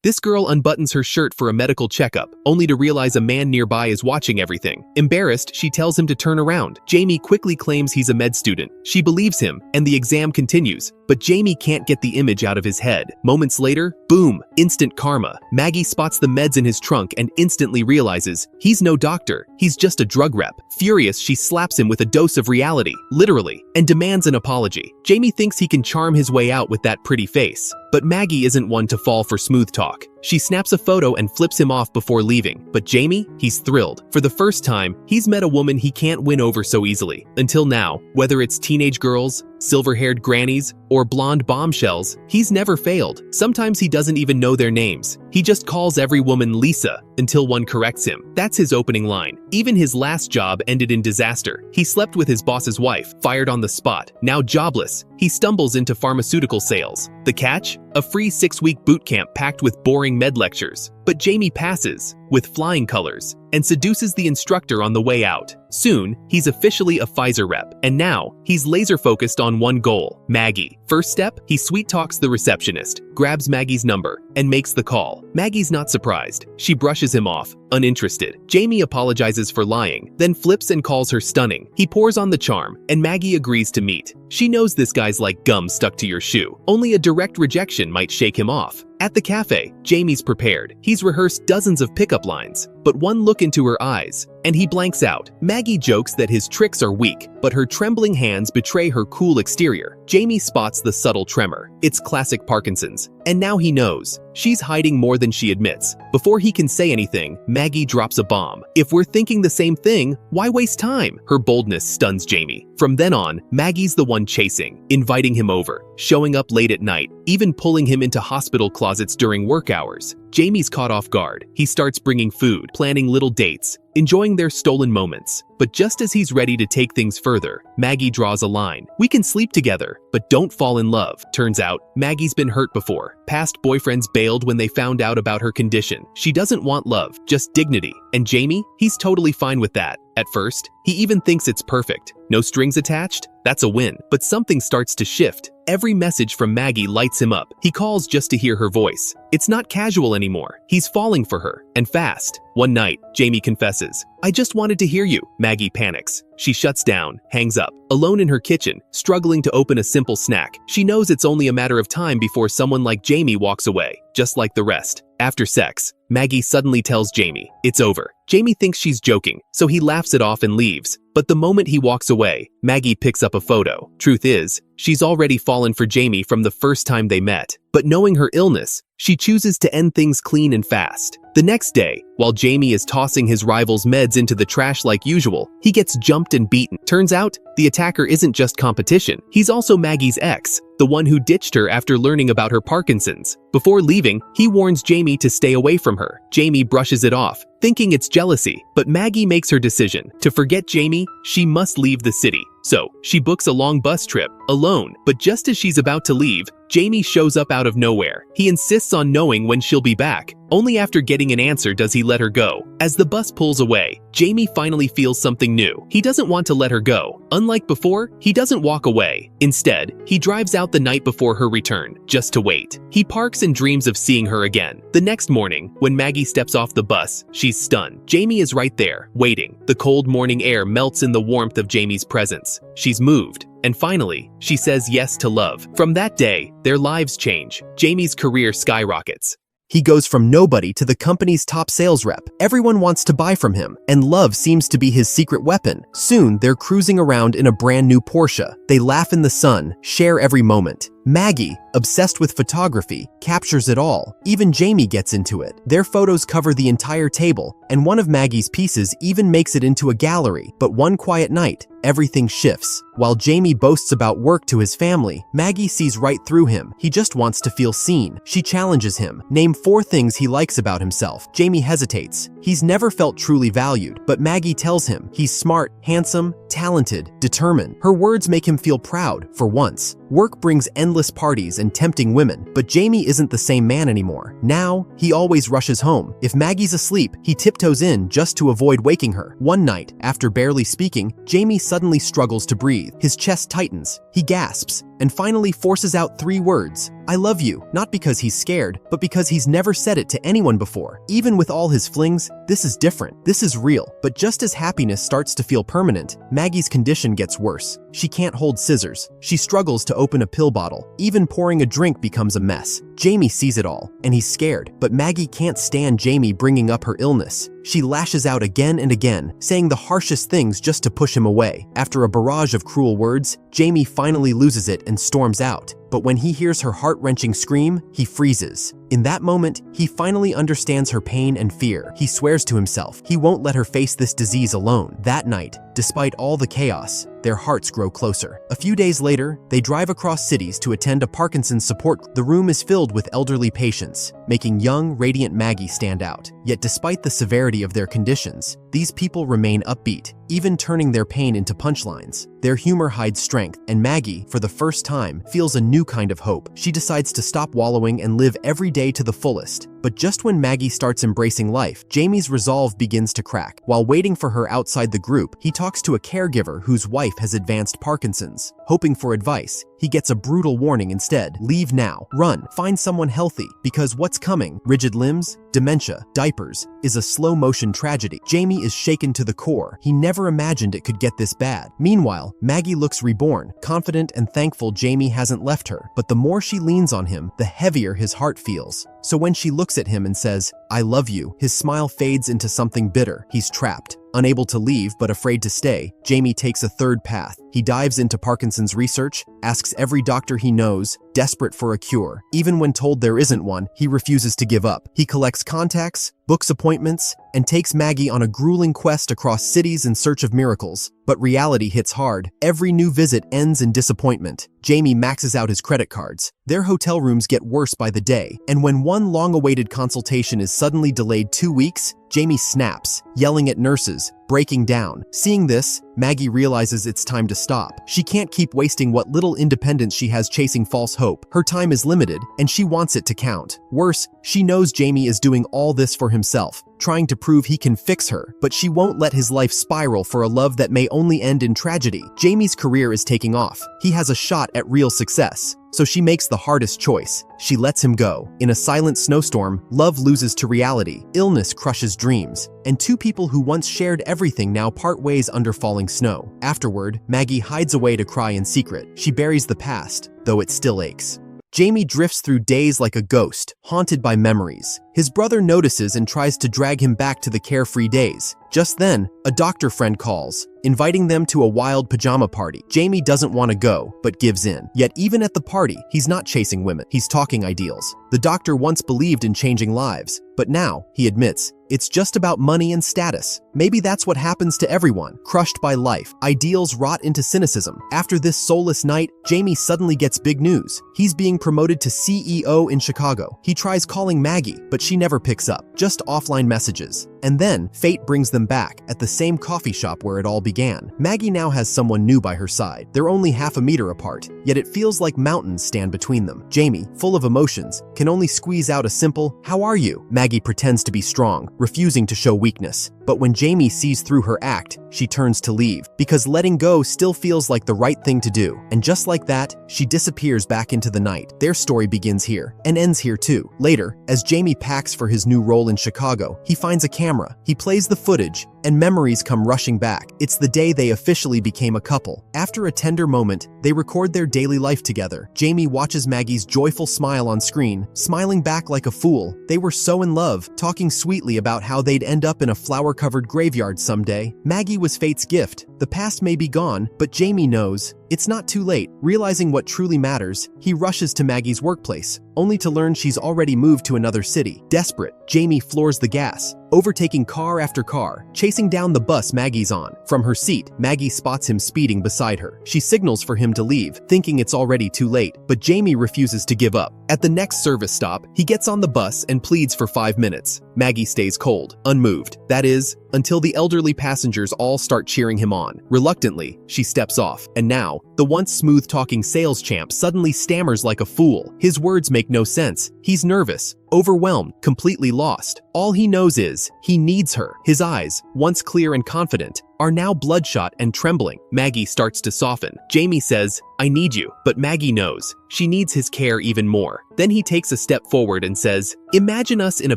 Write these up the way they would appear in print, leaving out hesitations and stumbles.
This girl unbuttons her shirt for a medical checkup, only to realize a man nearby is watching everything. Embarrassed, she tells him to turn around. Jamie quickly claims he's a med student. She believes him, and the exam continues. But Jamie can't get the image out of his head. Moments later, boom, instant karma. Maggie spots the meds in his trunk and instantly realizes he's no doctor, he's just a drug rep. Furious, she slaps him with a dose of reality, literally, and demands an apology. Jamie thinks he can charm his way out with that pretty face. But Maggie isn't one to fall for smooth talk. She snaps a photo and flips him off before leaving. But Jamie, he's thrilled. For the first time, he's met a woman he can't win over so easily. Until now, whether it's teenage girls, silver-haired grannies, or blonde bombshells, he's never failed. Sometimes he doesn't even know their names. He just calls every woman Lisa until one corrects him. That's his opening line. Even his last job ended in disaster. He slept with his boss's wife, fired on the spot. Now jobless, he stumbles into pharmaceutical sales. The catch? A free 6-week boot camp packed with boring med lectures. But Jamie passes, with flying colors, and seduces the instructor on the way out. Soon, he's officially a Pfizer rep, and now, he's laser-focused on one goal, Maggie. First step, he sweet-talks the receptionist, grabs Maggie's number, and makes the call. Maggie's not surprised. She brushes him off, uninterested. Jamie apologizes for lying, then flips and calls her stunning. He pours on the charm, and Maggie agrees to meet. She knows this guy's like gum stuck to your shoe. Only a direct rejection might shake him off. At the cafe, Jamie's prepared. He's rehearsed dozens of pickup lines, but one look into her eyes, and he blanks out. Maggie jokes that his tricks are weak, but her trembling hands betray her cool exterior. Jamie spots the subtle tremor. It's classic Parkinson's, and now he knows. She's hiding more than she admits. Before he can say anything, Maggie drops a bomb. If we're thinking the same thing, why waste time? Her boldness stuns Jamie. From then on, Maggie's the one chasing, inviting him over, showing up late at night, even pulling him into hospital closets during work hours. Jamie's caught off guard. He starts bringing food, planning little dates, enjoying their stolen moments. But just as he's ready to take things further, Maggie draws a line. We can sleep together, but don't fall in love. Turns out, Maggie's been hurt before. Past boyfriends bailed when they found out about her condition. She doesn't want love, just dignity. And Jamie? He's totally fine with that. At first, he even thinks it's perfect. No strings attached? That's a win. But something starts to shift. Every message from Maggie lights him up. He calls just to hear her voice. It's not casual anymore. He's falling for her, and fast. One night, Jamie confesses, "I just wanted to hear you." Maggie panics. She shuts down, hangs up. Alone in her kitchen, struggling to open a simple snack, she knows it's only a matter of time before someone like Jamie walks away, just like the rest. After sex, Maggie suddenly tells Jamie, it's over. Jamie thinks she's joking, so he laughs it off and leaves. But the moment he walks away, Maggie picks up a photo. Truth is, she's already fallen for Jamie from the first time they met. But knowing her illness, she chooses to end things clean and fast. The next day, while Jamie is tossing his rival's meds into the trash like usual, he gets jumped and beaten. Turns out, the attacker isn't just competition. He's also Maggie's ex, the one who ditched her after learning about her Parkinson's. Before leaving, he warns Jamie to stay away from her. Jamie brushes it off, thinking it's jealousy. But Maggie makes her decision. To forget Jamie, she must leave the city. So, she books a long bus trip, alone. But just as she's about to leave, Jamie shows up out of nowhere. He insists on knowing when she'll be back. Only after getting an answer does he let her go. As the bus pulls away, Jamie finally feels something new. He doesn't want to let her go. Unlike before, he doesn't walk away. Instead, he drives out the night before her return, just to wait. He parks and dreams of seeing her again. The next morning, when Maggie steps off the bus, she's stunned. Jamie is right there, waiting. The cold morning air melts in the warmth of Jamie's presence. She's moved. And finally, she says yes to love. From that day, their lives change. Jamie's career skyrockets. He goes from nobody to the company's top sales rep. Everyone wants to buy from him, and love seems to be his secret weapon. Soon, they're cruising around in a brand new Porsche. They laugh in the sun, share every moment. Maggie, obsessed with photography, captures it all. Even Jamie gets into it. Their photos cover the entire table, and one of Maggie's pieces even makes it into a gallery. But one quiet night, everything shifts. While Jamie boasts about work to his family, Maggie sees right through him. He just wants to feel seen. She challenges him. Name 4 things he likes about himself. Jamie hesitates. He's never felt truly valued, but Maggie tells him he's smart, handsome, talented, determined. Her words make him feel proud, for once. Work brings endless parties and tempting women, but Jamie isn't the same man anymore. Now, he always rushes home. If Maggie's asleep, he tiptoes in just to avoid waking her. One night, after barely speaking, Jamie suddenly struggles to breathe. His chest tightens. He gasps. and finally forces out 3 words, "I love you," not because he's scared, but because he's never said it to anyone before. Even with all his flings, this is different. This is real. But just as happiness starts to feel permanent, Maggie's condition gets worse. She can't hold scissors. She struggles to open a pill bottle. Even pouring a drink becomes a mess. Jamie sees it all, and he's scared. But Maggie can't stand Jamie bringing up her illness. She lashes out again and again, saying the harshest things just to push him away. After a barrage of cruel words, Jamie finally loses it and storms out. But when he hears her heart-wrenching scream, he freezes. In that moment, he finally understands her pain and fear. He swears to himself he won't let her face this disease alone. That night, despite all the chaos, their hearts grow closer. A few days later, they drive across cities to attend a Parkinson's support. The room is filled with elderly patients, making young, radiant Maggie stand out. Yet despite the severity of their conditions, these people remain upbeat, even turning their pain into punchlines. Their humor hides strength, and Maggie, for the first time, feels a new kind of hope. She decides to stop wallowing and live every day to the fullest. But just when Maggie starts embracing life, Jamie's resolve begins to crack. While waiting for her outside the group, he talks to a caregiver whose wife has advanced Parkinson's. Hoping for advice, he gets a brutal warning instead. Leave now. Run. Find someone healthy. Because what's coming, rigid limbs, dementia, diapers, is a slow-motion tragedy. Jamie is shaken to the core. He never imagined it could get this bad. Meanwhile, Maggie looks reborn, confident and thankful Jamie hasn't left her. But the more she leans on him, the heavier his heart feels. So when she looks at him and says, "I love you," his smile fades into something bitter. He's trapped. Unable to leave but afraid to stay, Jamie takes a third path. He dives into Parkinson's research, asks every doctor he knows, desperate for a cure. Even when told there isn't one, he refuses to give up. He collects contacts, books appointments, and takes Maggie on a grueling quest across cities in search of miracles. But reality hits hard. Every new visit ends in disappointment. Jamie maxes out his credit cards. Their hotel rooms get worse by the day, and when one long-awaited consultation is suddenly delayed 2 weeks, Jamie snaps, yelling at nurses, breaking down. Seeing this, Maggie realizes it's time to stop. She can't keep wasting what little independence she has chasing false hope. Her time is limited, and she wants it to count. Worse, she knows Jamie is doing all this for himself, trying to prove he can fix her, but she won't let his life spiral for a love that may only end in tragedy. Jamie's career is taking off. He has a shot at real success. So she makes the hardest choice. She lets him go. In a silent snowstorm, love loses to reality. Illness crushes dreams. And 2 people who once shared everything now part ways under falling snow. Afterward, Maggie hides away to cry in secret. She buries the past, though it still aches. Jamie drifts through days like a ghost, haunted by memories. His brother notices and tries to drag him back to the carefree days. Just then, a doctor friend calls, inviting them to a wild pajama party. Jamie doesn't want to go, but gives in. Yet even at the party, he's not chasing women. He's talking ideals. The doctor once believed in changing lives, but now, he admits, it's just about money and status. Maybe that's what happens to everyone, crushed by life. Ideals rot into cynicism. After this soulless night, Jamie suddenly gets big news. He's being promoted to CEO in Chicago. He tries calling Maggie, but she never picks up, just offline messages. And then, fate brings them back, at the same coffee shop where it all began. Maggie now has someone new by her side. They're only half a meter apart, yet it feels like mountains stand between them. Jamie, full of emotions, can only squeeze out a simple, "How are you?" Maggie pretends to be strong, refusing to show weakness. But when Jamie sees through her act, she turns to leave, because letting go still feels like the right thing to do. And just like that, she disappears back into the night. Their story begins here, and ends here too. Later, as Jamie packs for his new role in Chicago, he finds a camera. He plays the footage, and memories come rushing back. It's the day they officially became a couple. After a tender moment, they record their daily life together. Jamie watches Maggie's joyful smile on screen, smiling back like a fool. They were so in love, talking sweetly about how they'd end up in a flower-covered graveyard someday. Maggie was fate's gift. The past may be gone, but Jamie knows it's not too late. Realizing what truly matters, he rushes to Maggie's workplace, only to learn she's already moved to another city. Desperate, Jamie floors the gas, overtaking car after car, chasing down the bus Maggie's on. From her seat, Maggie spots him speeding beside her. She signals for him to leave, thinking it's already too late, but Jamie refuses to give up. At the next service stop, he gets on the bus and pleads for 5 minutes. Maggie stays cold, unmoved. That is, until the elderly passengers all start cheering him on. Reluctantly, she steps off, and now, the once smooth-talking sales champ suddenly stammers like a fool. His words make no sense. He's nervous, overwhelmed, completely lost. All he knows is, he needs her. His eyes, once clear and confident, are now bloodshot and trembling. Maggie starts to soften. Jamie says, "I need you," but Maggie knows she needs his care even more. Then he takes a step forward and says, "Imagine us in a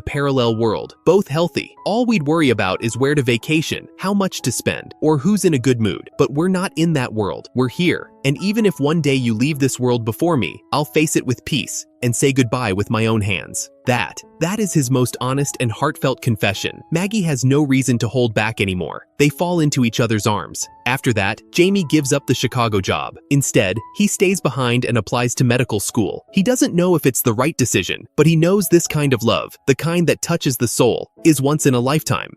parallel world, both healthy. All we'd worry about is where to vacation, how much to spend, or who's in a good mood. But we're not in that world. We're here. And even if one day you leave this world before me, I'll face it with peace and say goodbye with my own hands." That is his most honest and heartfelt confession. Maggie has no reason to hold back anymore. They fall into each other's arms. After that, Jamie gives up the Chicago job. Instead, he stays behind and applies to medical school. He doesn't know if it's the right decision, but he knows this kind of love, the kind that touches the soul, is once in a lifetime.